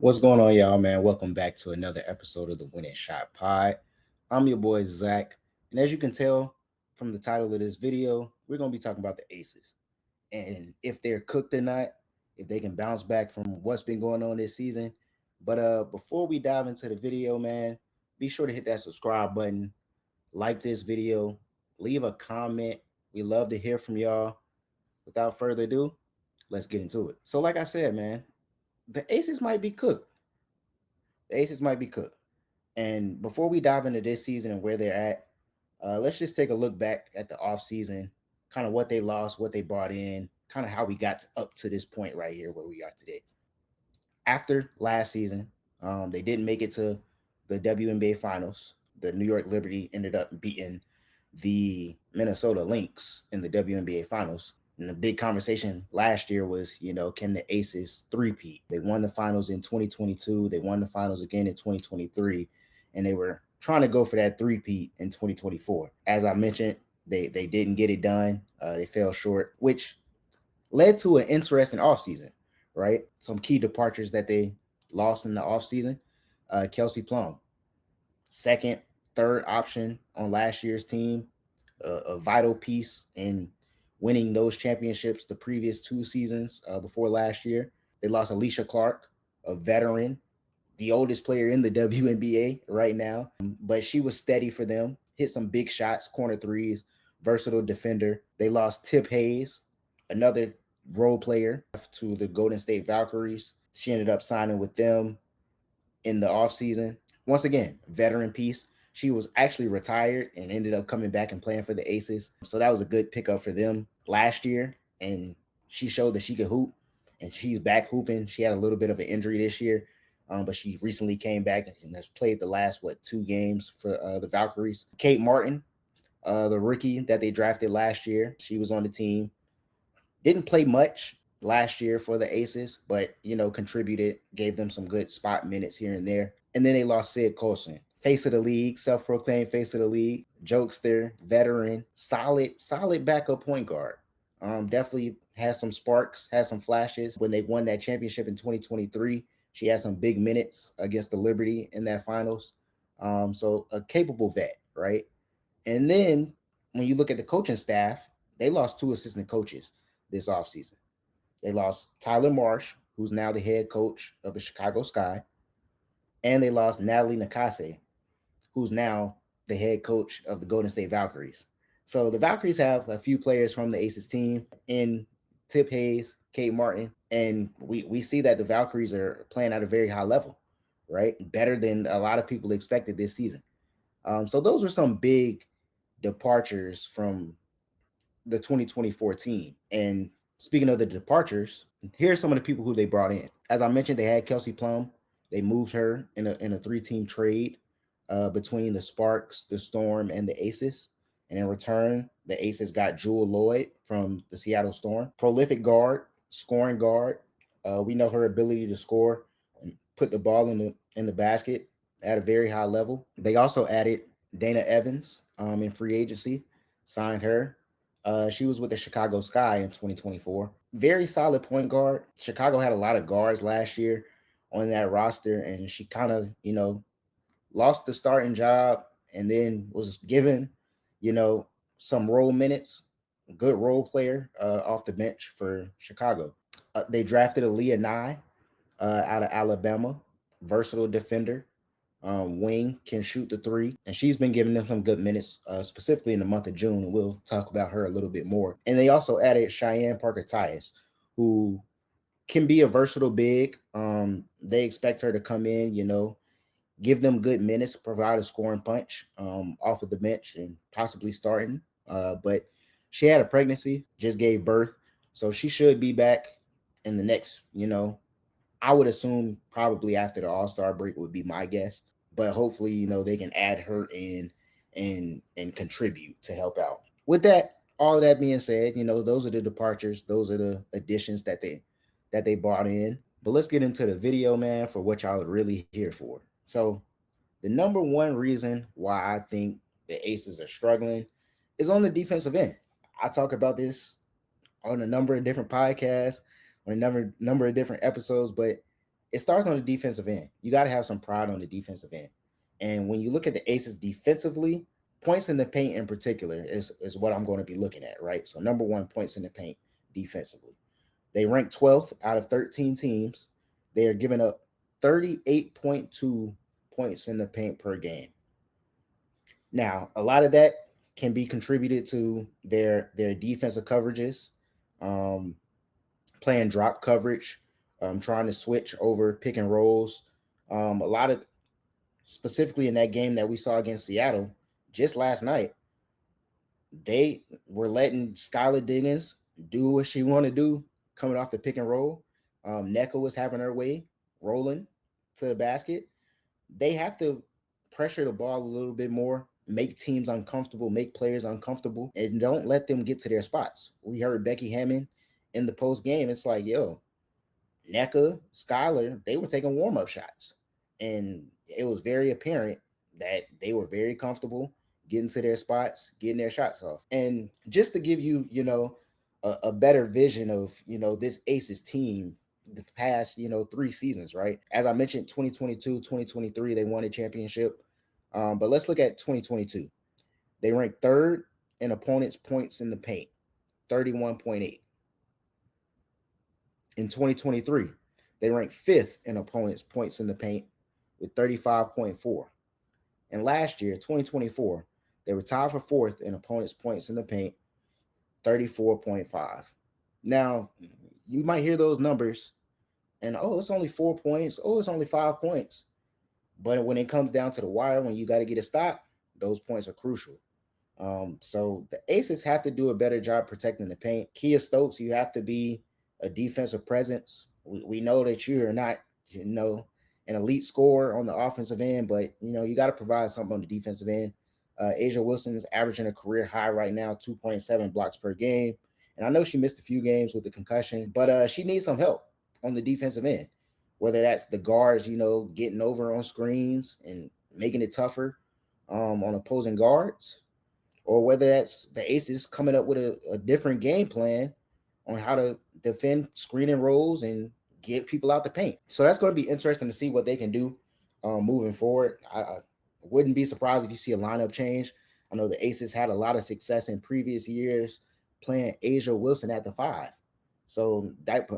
What's going on, y'all, man? Welcome back to another episode of the Winning Shot Pod. I'm your boy, Zach. And as you can tell from the title of this video, we're going to be talking about the Aces and if they're cooked or not, if they can bounce back from what's been going on this season. But before we dive into the video, man, be sure to hit that subscribe button, like this video, leave a comment. We love to hear from y'all. Without further ado, let's get into it. So, like I said, man, the Aces might be cooked. The Aces might be cooked. And before we dive into this season and where they're at, let's just take a look back at the offseason, kind of what they lost, what they brought in, kind of how we got up to this point right here where we are today. After last season, they didn't make it to the WNBA finals. The New York Liberty ended up beating the Minnesota Lynx in the WNBA finals. And the big conversation last year was, can the Aces three-peat? They won the finals in 2022. They won the finals again in 2023. And they were trying to go for that three-peat in 2024. As I mentioned, they didn't get it done. They fell short, which led to an interesting offseason, right? Some key departures that they lost in the offseason. Kelsey Plum, second, third option on last year's team, a vital piece in winning those championships the previous two seasons before last year. They lost Alicia Clark, a veteran, the oldest player in the WNBA right now, but she was steady for them, hit some big shots, corner threes, versatile defender. They lost Tip Hayes, another role player, to the Golden State Valkyries. She ended up signing with them in the offseason. Once again, veteran piece. She was actually retired and ended up coming back and playing for the Aces. So that was a good pickup for them last year. And she showed that she could hoop, and she's back hooping. She had a little bit of an injury this year, but she recently came back and has played the last, two games for the Valkyries. Kate Martin, the rookie that they drafted last year, she was on the team. Didn't play much last year for the Aces, but contributed, gave them some good spot minutes here and there. And then they lost Sid Colson, face of the league, self-proclaimed face of the league, jokester, veteran, solid backup point guard. Definitely has some sparks, has some flashes. When they won that championship in 2023, she had some big minutes against the Liberty in that finals. So a capable vet, right? And then when you look at the coaching staff, they lost two assistant coaches this offseason. They lost Tyler Marsh, who's now the head coach of the Chicago Sky, and they lost Natalie Nakase, who's now the head coach of the Golden State Valkyries. So the Valkyries have a few players from the Aces team in Tip Hayes, Kate Martin, and we see that the Valkyries are playing at a very high level, right? Better than a lot of people expected this season. So those were some big departures from the 2024 team. And speaking of the departures, here's some of the people who they brought in. As I mentioned, they had Kelsey Plum. They moved her in a three-team trade between the Sparks, the Storm, and the Aces. And in return, the Aces got Jewel Lloyd from the Seattle Storm. Prolific guard, scoring guard. We know her ability to score and put the ball in the basket at a very high level. They also added Dana Evans in free agency, signed her. She was with the Chicago Sky in 2024. Very solid point guard. Chicago had a lot of guards last year on that roster, and she kind of, lost the starting job and then was given, you know, some role minutes. Good role player off the bench for Chicago. They drafted Aaliyah Nye out of Alabama, versatile defender, wing, can shoot the three, and she's been giving them some good minutes, specifically in the month of June. And we'll talk about her a little bit more. And they also added Cheyenne Parker Tyus, who can be a versatile big. They expect her to come in, give them good minutes, provide a scoring punch off of the bench and possibly starting. But she had a pregnancy, just gave birth, so she should be back in the next, I would assume probably after the All-Star break would be my guess. But hopefully, they can add her in and contribute to help out. With that, all of that being said, those are the departures, those are the additions that they brought in. But let's get into the video, man, for what y'all are really here for. So, the number one reason why I think the Aces are struggling is on the defensive end. I talk about this on a number of different podcasts, on a number of different episodes, but It starts on the defensive end. You got to have some pride on the defensive end. And when you look at the Aces defensively, points in the paint in particular is what I'm going to be looking at, right? So number one, points in the paint defensively. They rank 12th out of 13 teams. They are giving up 38.2 points in the paint per game. Now, a lot of that can be contributed to their defensive coverages, um, playing drop coverage, trying to switch over pick and rolls. A lot of specifically in that game that we saw against Seattle just last night, they were letting Skylar Diggins do what she want to do coming off the pick and roll. NECA was having her way rolling to the basket. They have to pressure the ball a little bit more, make teams uncomfortable, make players uncomfortable, and don't let them get to their spots. We heard Becky Hammon in the post game. It's like, yo, NECA, Skylar, they were taking warm up shots. And it was very apparent that they were very comfortable getting to their spots, getting their shots off. And just to give you, a better vision of, this Aces team the past, 3 seasons, right? As I mentioned, 2022, 2023, they won a championship. But let's look at 2022. They ranked third in opponents' points in the paint, 31.8. In 2023, they ranked fifth in opponents' points in the paint with 35.4. And last year, 2024, they were tied for fourth in opponents' points in the paint, 34.5. Now, you might hear those numbers and, oh, it's only 4 points. Oh, it's only 5 points. But when it comes down to the wire, when you got to get a stop, those points are crucial. So the Aces have to do a better job protecting the paint. Kia Stokes, you have to be a defensive presence. We know that you are not, an elite scorer on the offensive end, but you got to provide something on the defensive end. Asia Wilson is averaging a career high right now, 2.7 blocks per game. And I know she missed a few games with the concussion, but she needs some help on the defensive end. Whether that's the guards, getting over on screens and making it tougher on opposing guards, or whether that's the Aces coming up with a different game plan on how to defend screening roles and get people out the paint. So that's going to be interesting to see what they can do moving forward. I wouldn't be surprised if you see a lineup change. I know the Aces had a lot of success in previous years playing Asia Wilson at the 5. So that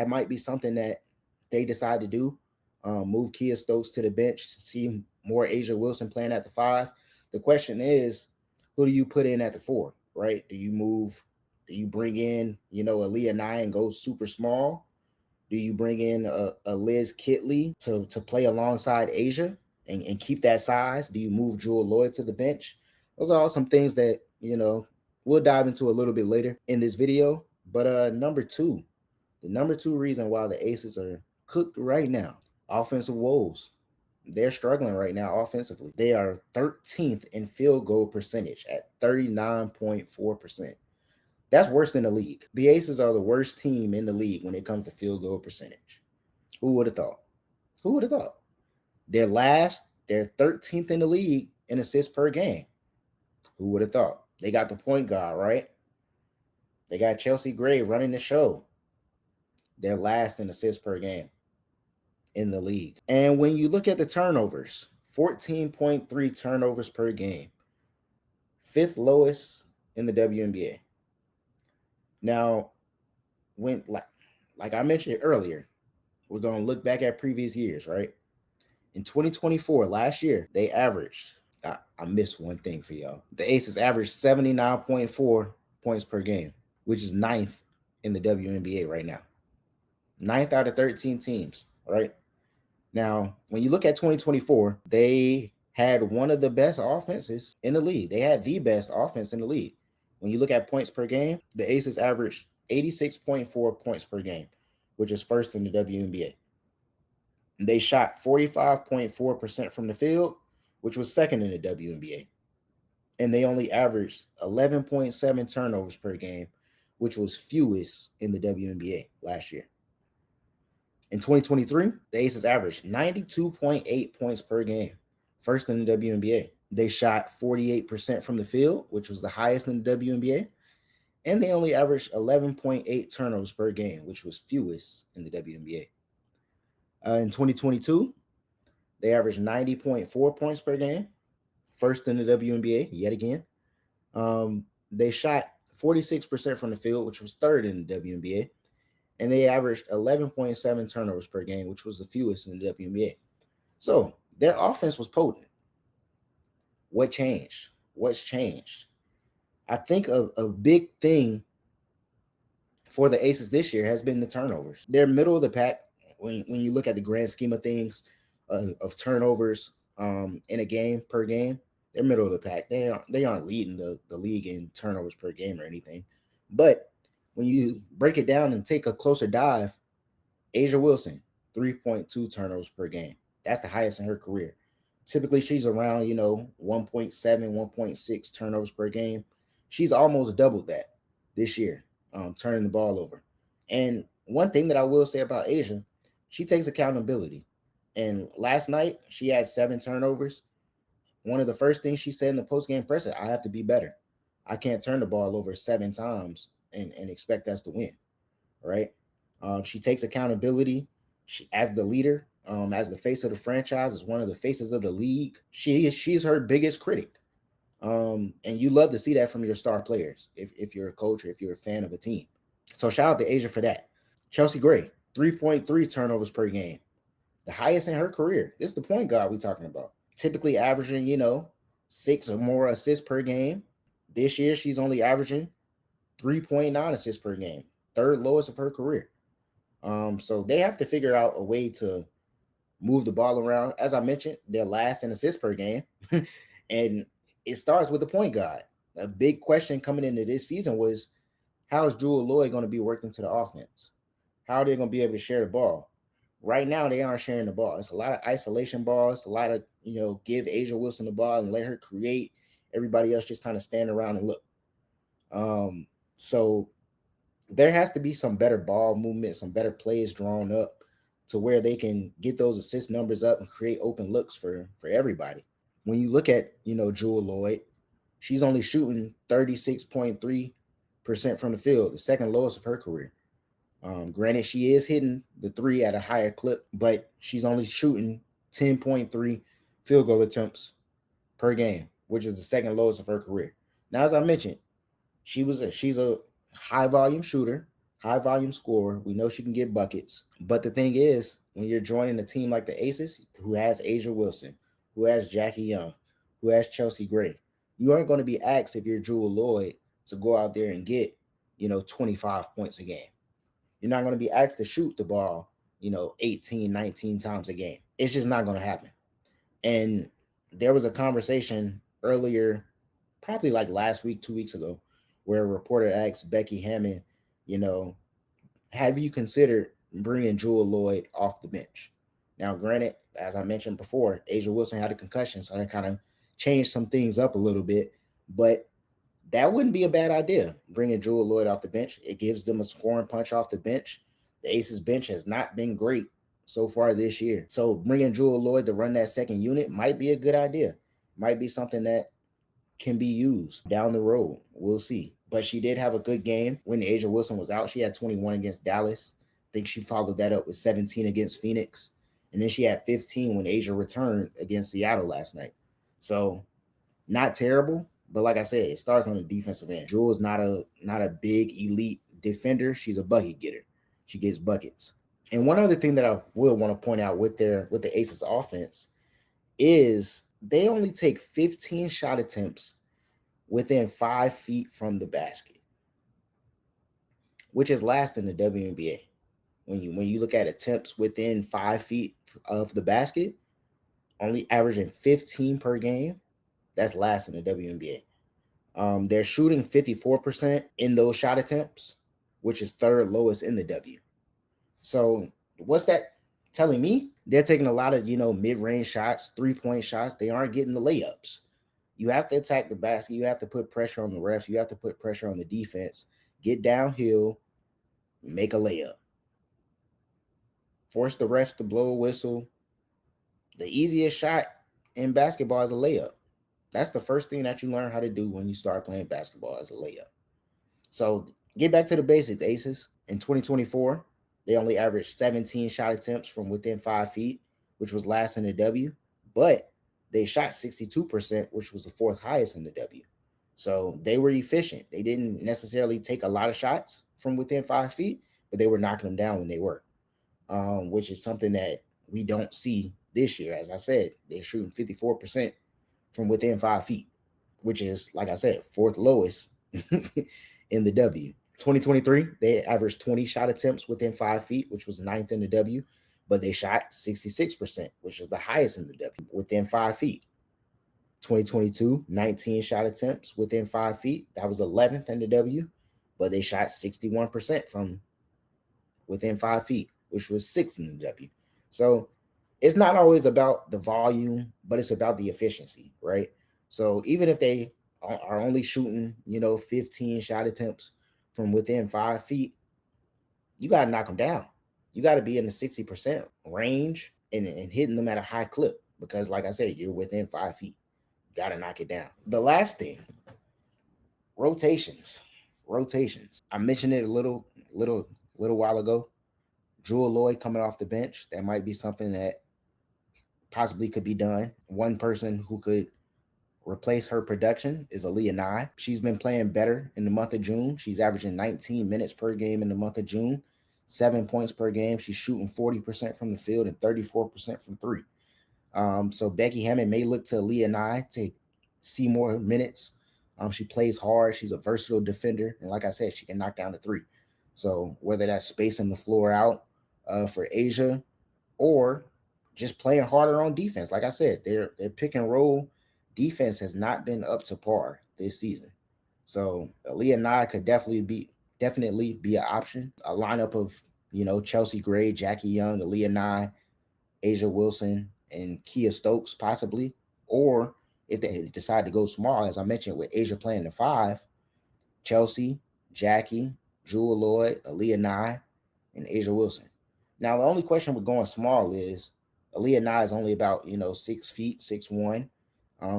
might be something that they decide to do. Move Kia Stokes to the bench, see more Asia Wilson playing at the 5. The question is, who do you put in at the 4, right? Do you bring in, Aaliyah Nye and go super small? Do you bring in a Liz Kitley to play alongside Asia and keep that size? Do you move Jewel Lloyd to the bench? Those are all some things that, we'll dive into a little bit later in this video. But the number two reason why the Aces are cooked right now, offensive woes. They're struggling right now offensively. They are 13th in field goal percentage at 39.4%. That's worse than the league. The Aces are the worst team in the league when it comes to field goal percentage. Who would have thought? Who would have thought? They're 13th in the league in assists per game. Who would have thought? They got the point guard, right? They got Chelsea Gray running the show. They're last in assists per game in the league. And when you look at the turnovers, 14.3 turnovers per game, fifth lowest in the WNBA. Now, when like I mentioned earlier, we're going to look back at previous years, right? In 2024, last year, they averaged, I missed one thing for y'all. The Aces averaged 79.4 points per game, which is ninth in the WNBA right now. Ninth out of 13 teams, right? Now, when you look at 2024, they had one of the best offenses in the league. They had the best offense in the league. When you look at points per game, the Aces averaged 86.4 points per game, which is first in the WNBA. They shot 45.4% from the field, which was second in the WNBA. And they only averaged 11.7 turnovers per game, which was fewest in the WNBA last year. In 2023, the Aces averaged 92.8 points per game, first in the WNBA. They shot 48% from the field, which was the highest in the WNBA. And they only averaged 11.8 turnovers per game, which was fewest in the WNBA. In 2022, they averaged 90.4 points per game, first in the WNBA yet again. They shot 46% from the field, which was third in the WNBA, and they averaged 11.7 turnovers per game, which was the fewest in the WNBA. So their offense was potent. What changed? What's changed? I think a big thing for the Aces this year has been the turnovers. They're middle of the pack when you look at the grand scheme of things of turnovers in a game per game. They're middle of the pack. They aren't leading the league in turnovers per game or anything. But when you break it down and take a closer dive, Asia Wilson, 3.2 turnovers per game. That's the highest in her career. Typically, she's around, 1.7, 1.6 turnovers per game. She's almost doubled that this year, turning the ball over. And one thing that I will say about Asia, she takes accountability. And last night, she had 7 turnovers. One of the first things she said in the postgame presser, I have to be better. I can't turn the ball over 7 times and expect us to win, right? She takes accountability. She, as the leader, as the face of the franchise, is one of the faces of the league. She's her biggest critic, and you love to see that from your star players if you're a coach or if you're a fan of a team. So shout out to Asia for that. Chelsea Gray, 3.3 turnovers per game, the highest in her career. This is the point guard we talking about. Typically averaging, 6 or more assists per game. This year she's only averaging 3.9 assists per game, third lowest of her career. So they have to figure out a way to move the ball around. As I mentioned, they're last in assists per game, and it starts with the point guard. A big question coming into this season was, how is Jewel Lloyd going to be worked into the offense? How are they going to be able to share the ball? Right now, they aren't sharing the ball. It's a lot of isolation balls, a lot of, give Asia Wilson the ball and let her create. Everybody else just kind of stand around and look. So there has to be some better ball movement, some better plays drawn up to where they can get those assist numbers up and create open looks for everybody. When you look at, Jewel Lloyd, she's only shooting 36.3% from the field, the second lowest of her career. Granted, she is hitting the three at a higher clip, but she's only shooting 10.3 field goal attempts per game, which is the second lowest of her career. Now, as I mentioned, she's a high volume shooter, high volume scorer. We know she can get buckets. But the thing is, when you're joining a team like the Aces, who has Asia Wilson, who has Jackie Young, who has Chelsea Gray, you aren't going to be asked if you're Jewel Lloyd to go out there and get, 25 points a game. You're not going to be asked to shoot the ball, 18, 19 times a game. It's just not going to happen. And there was a conversation earlier, probably like last week, 2 weeks ago, where a reporter asked Becky Hammon, you know, have you considered bringing Jewel Lloyd off the bench? Now, granted, as I mentioned before, Asia Wilson had a concussion, so that kind of changed some things up a little bit. But that wouldn't be a bad idea, bringing Jewel Lloyd off the bench. It gives them a scoring punch off the bench. The Aces bench has not been great so far this year. So bringing Jewel Lloyd to run that second unit might be a good idea. Might be something that can be used down the road. We'll see. But she did have a good game when Asia Wilson was out. She had 21 against Dallas. I think she followed that up with 17 against Phoenix. And then she had 15 when Asia returned against Seattle last night. So not terrible, but like I said, it starts on the defensive end. Jewel is not a big elite defender. She's a bucket getter. She gets buckets. And one other thing that I will want to point out with the Aces offense is they only take 15 shot attempts within 5 feet from the basket, which is last in the WNBA. When you look at attempts within 5 feet of the basket, only averaging 15 per game, that's last in the WNBA. They're shooting 54% in those shot attempts, which is third lowest in the W. So what's that telling me? They're taking a lot of, mid-range shots, 3-point shots. They aren't getting the layups. You have to attack the basket. You have to put pressure on the refs. You have to put pressure on the defense. Get downhill, make a layup. Force the refs to blow a whistle. The easiest shot in basketball is a layup. That's the first thing that you learn how to do when you start playing basketball as a layup. So get back to the basics, Aces. In 2024, They only averaged 17 shot attempts from within 5 feet, which was last in the W, but they shot 62%, which was the fourth highest in the W. So they were efficient. They didn't necessarily take a lot of shots from within 5 feet, but they were knocking them down when they were, which is something that we don't see this year. As I said, they're shooting 54% from within 5 feet, which is, like I said, fourth lowest in the W. 2023, they averaged 20 shot attempts within 5 feet, which was ninth in the W, but they shot 66%, which is the highest in the W within 5 feet. 2022, 19 shot attempts within 5 feet. That was 11th in the W, but they shot 61% from within 5 feet, which was sixth in the W. So it's not always about the volume, but it's about the efficiency, right? So even if they are only shooting, 15 shot attempts from within 5 feet, you got to knock them down. You got to be in the 60% range and hitting them at a high clip because, like I said, you're within 5 feet. You got to knock it down. The last thing, rotations. Rotations. I mentioned it a little while ago. Jewel Lloyd coming off the bench. That might be something that possibly could be done. One person who could replace her production is Aaliyah Nye. She's been playing better in the month of June. She's averaging 19 minutes per game in the month of June, 7 points per game. She's shooting 40% from the field and 34% from three. So Becky Hammon may look to Aaliyah Nye to see more minutes. She plays hard. She's a versatile defender. And like I said, she can knock down the three. So whether that's spacing the floor out for Asia or just playing harder on defense. Like I said, their pick and roll defense has not been up to par this season. So Aaliyah Nye could definitely be an option. A lineup of Chelsea Gray, Jackie Young, Aaliyah Nye, Asia Wilson, and Kia Stokes possibly. Or if they decide to go small, as I mentioned, with Asia playing the five, Chelsea, Jackie, Jewel Lloyd, Aaliyah Nye, and Asia Wilson. Now the only question with going small is Aaliyah Nye is only about 6 feet, 6'1".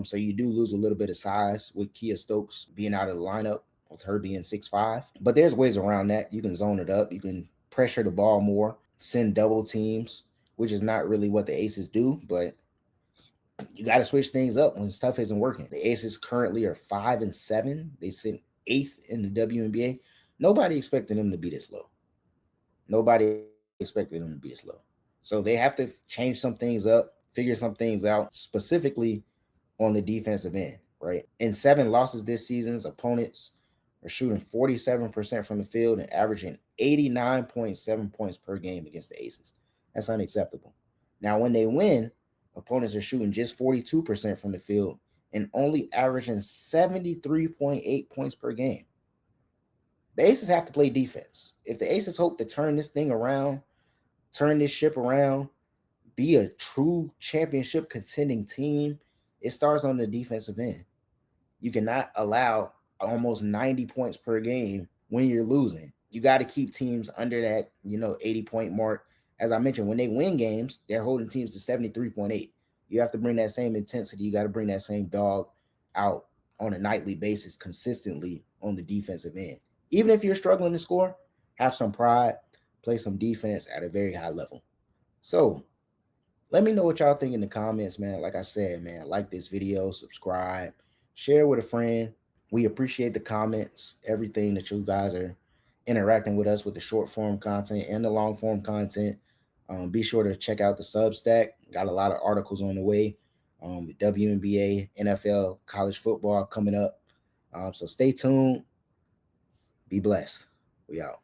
So you do lose a little bit of size with Kia Stokes being out of the lineup with her being 6'5". But there's ways around that. You can zone it up. You can pressure the ball more, send double teams, which is not really what the Aces do, but you got to switch things up when stuff isn't working. The Aces currently are 5-7. They sit eighth in the WNBA. Nobody expected them to be this low. Nobody expected them to be this low. So they have to change some things up, figure some things out, specifically on the defensive end, right? In 7 losses this season's opponents are shooting 47% from the field and averaging 89.7 points per game against the Aces. That's unacceptable. Now, when they win, opponents are shooting just 42% from the field and only averaging 73.8 points per game. The Aces have to play defense. If the Aces hope to turn this thing around, turn this ship around, be a true championship contending team, it starts on the defensive end. You cannot allow almost 90 points per game when you're losing. You got to keep teams under that, 80-point mark. As I mentioned, when they win games, they're holding teams to 73.8. You have to bring that same intensity. You got to bring that same dog out on a nightly basis consistently on the defensive end. Even if you're struggling to score, have some pride, play some defense at a very high level. So let me know what y'all think in the comments, man. Like I said, man, like this video, subscribe, share with a friend. We appreciate the comments, everything that you guys are interacting with us with the short form content and the long form content. Be sure to check out the Substack. Got a lot of articles on the way. WNBA, NFL, college football coming up. So stay tuned. Be blessed. We out.